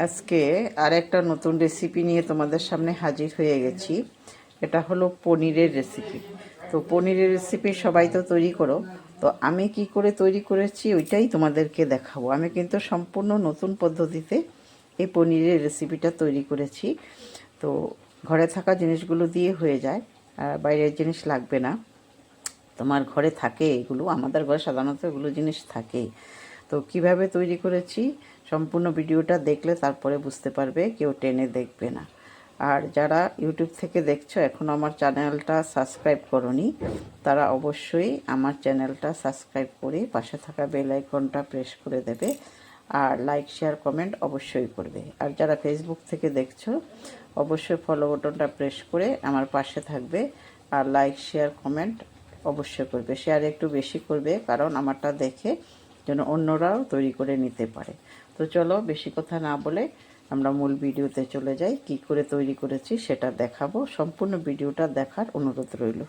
আজকে আরেকটা নতুন রেসিপি নিয়ে তোমাদের সামনে হাজির হয়ে গেছি। এটা হলো পনিরের রেসিপি। তো পনিরের রেসিপি সবাই তো তৈরি করো, তো আমি কি করে তৈরি করেছি ওইটাই তোমাদেরকে দেখাবো। আমি কিন্তু সম্পূর্ণ নতুন পদ্ধতিতে এই পনিরের রেসিপিটা তৈরি করেছি। তো ঘরে থাকা জিনিসগুলো দিয়ে হয়ে যায়, বাইরের জিনিস লাগবে না। তোমার ঘরে থাকে এগুলো, আমাদের ঘরে সাধারণত এগুলো জিনিস থাকে। তো কিভাবে তৈরি করেছি সম্পূর্ণ ভিডিওটা দেখলে তারপরে বুঝতে পারবে, কেউ টেনে দেখবে না। আর যারা ইউটিউব থেকে দেখছো এখনও আমার চ্যানেলটা সাবস্ক্রাইব করোনি, তারা অবশ্যই আমার চ্যানেলটা সাবস্ক্রাইব করে পাশে থাকা বেল আইকনটা প্রেস করে দেবে। আর লাইক শেয়ার কমেন্ট অবশ্যই করবে। আর যারা ফেসবুক থেকে দেখছো অবশ্যই ফলো বাটনটা প্রেস করে আমার পাশে থাকবে। আর লাইক শেয়ার কমেন্ট অবশ্যই করবে, শেয়ার একটু বেশি করবে, কারণ আমারটা দেখে যেন অন্যরাও তৈরি করে নিতে পারে। তো চলো বেশি কথা না বলে আমরা মূল ভিডিওতে চলে যাই। কি করে তৈরি করেছি সেটা দেখাবো, সম্পূর্ণ ভিডিওটা দেখার অনুরোধ রইল।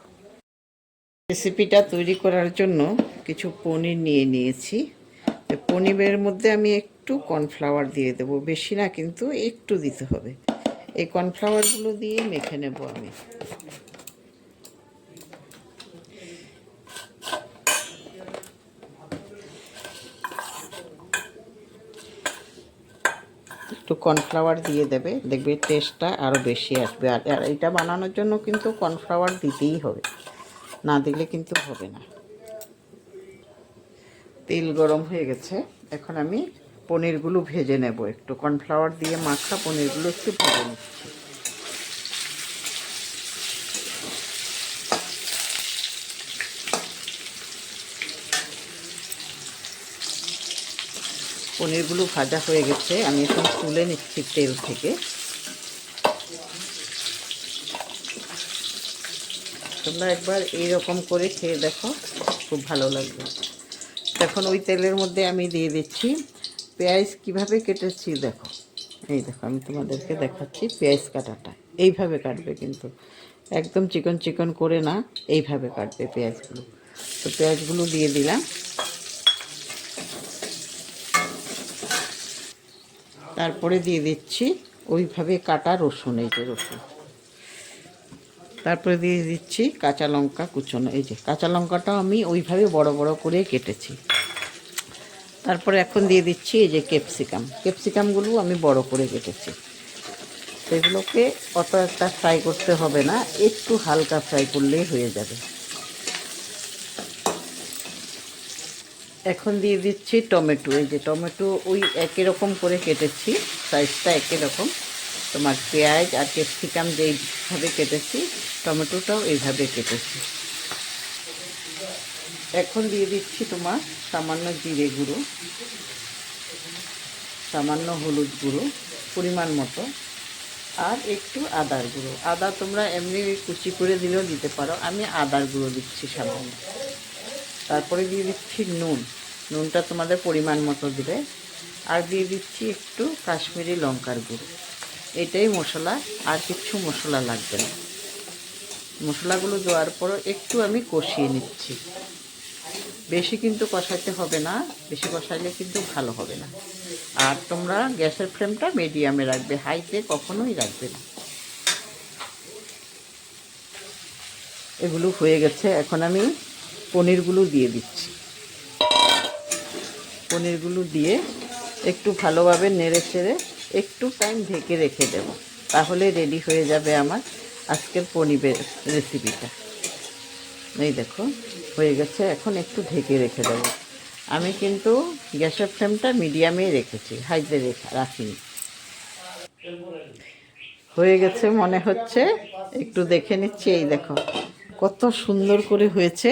রেসিপিটা তৈরি করার জন্য কিছু পনির নিয়ে নিয়েছি। পনিরের মধ্যে আমি একটু কর্নফ্লাওয়ার দিয়ে দেবো, বেশি না কিন্তু একটু দিতে হবে। এই কর্নফ্লাওয়ারগুলো দিয়ে মেখে নেব আমি। একটু কর্নফ্লাওয়ার দিয়ে দেবে, দেখবে টেস্টটা আরও বেশি আসবে। আর এটা বানানোর জন্য কিন্তু কর্নফ্লাওয়ার দিতেই হবে, না দিলে কিন্তু হবে না। তেল গরম হয়ে গেছে, এখন আমি পনিরগুলো ভেজে নেব। একটু কর্নফ্লাওয়ার দিয়ে মাখা পনিরগুলো একটু ভেজে নিচ্ছি। পনিরগুলো ভাজা হয়ে গেছে, আমি এখন তুলে নিচ্ছি তেল থেকে। তোমরা একবার এইরকম করে খেয়ে দেখো, খুব ভালো লাগবে। এখন ওই তেলের মধ্যে আমি দিয়ে দিচ্ছি পেঁয়াজ। কিভাবে কেটেছি দেখো, এই দেখো আমি তোমাদেরকে দেখাচ্ছি পেঁয়াজ কাটাটা। এইভাবে কাটবে কিন্তু, একদম চিকন চিকন করে না, এইভাবে কাটবে পেঁয়াজগুলো। তো পেঁয়াজগুলো দিয়ে দিলাম, তারপরে দিয়ে দিচ্ছি ওইভাবে কাটা রসুন, এই যে রসুন। তারপরে দিয়ে দিচ্ছি কাঁচা লঙ্কা কুচনো, এই যে কাঁচা লঙ্কাটাও আমি ওইভাবে বড় বড় করে কেটেছি। তারপরে এখন দিয়ে দিচ্ছি এই যে ক্যাপসিকামগুলো আমি বড় করে কেটেছি। সেগুলোকে অত একটা ফ্রাই করতে হবে না, একটু হালকা ফ্রাই করলেই হয়ে যাবে। এখন দিয়ে দিচ্ছি টমেটো, এই যে টমেটো ওই একই রকম করে কেটেছি, সাইজটা একই রকম। তোমার পেঁয়াজ আর ক্যাপসিকাম যেইভাবে কেটেছি, টমেটোটাও এইভাবে কেটেছি। এখন দিয়ে দিচ্ছি তোমার সামান্য জিরে গুঁড়ো, সামান্য হলুদ গুঁড়ো পরিমাণ মতো, আর একটু আদার গুঁড়ো। আদা তোমরা এমনি কুচি করে দিলেও দিতে পারো, আমি আদার গুঁড়ো দিচ্ছি সামান্য। তারপরে দিয়ে দিচ্ছি নুনটা তোমাদের পরিমাণ মতো দিবে। আর দিয়ে দিচ্ছি একটু কাশ্মীরি লঙ্কার গুঁড়ো। এটাই মশলা, আর কিচ্ছু মশলা লাগবে না। মশলাগুলো দেওয়ার পরও একটু আমি কষিয়ে নিচ্ছি, বেশি কিন্তু কষাইতে হবে না, বেশি কষাইলে কিন্তু ভালো হবে না। আর তোমরা গ্যাসের ফ্লেমটা মিডিয়ামে রাখবে, হাইতে কখনোই রাখবে না। এগুলো হয়ে গেছে, এখন আমি পনিরগুলো দিয়ে দিচ্ছি। পনিরগুলো দিয়ে একটু ভালোভাবে নেড়ে চেড়ে একটু টাইম ঢেকে রেখে দেব, তাহলে রেডি হয়ে যাবে আমার আজকের পনিরের রেসিপিটা। এই দেখো হয়ে গেছে, এখন একটু ঢেকে রেখে দেব। আমি কিন্তু গ্যাসের ফ্লেমটা মিডিয়ামেই রেখেছি, হাইতে রাখিনি। হয়ে গেছে মনে হচ্ছে, একটু দেখে নিচ্ছি। এই দেখো কত সুন্দর করে হয়েছে।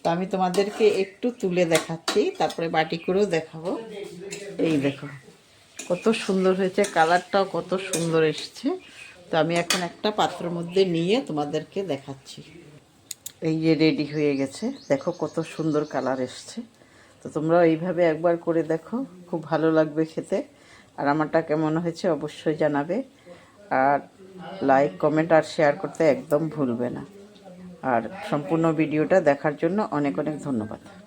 তো আমি তোমাদেরকে একটু তুলে দেখাচ্ছি, তারপরে বাটি করেও দেখাবো। এই দেখো কত সুন্দর হয়েছে, কালারটাও কত সুন্দর এসছে। তো আমি এখন একটা পাত্রের মধ্যে নিয়ে তোমাদেরকে দেখাচ্ছি। এই যে রেডি হয়ে গেছে, দেখো কত সুন্দর কালার এসছে। তো তোমরা এইভাবে একবার করে দেখো, খুব ভালো লাগবে খেতে। আর আমারটা কেমন হয়েছে অবশ্যই জানাবে। আর লাইক কমেন্ট আর শেয়ার করতে একদম ভুলবে না। আর সম্পূর্ণ ভিডিওটা দেখার জন্য অনেক অনেক ধন্যবাদ।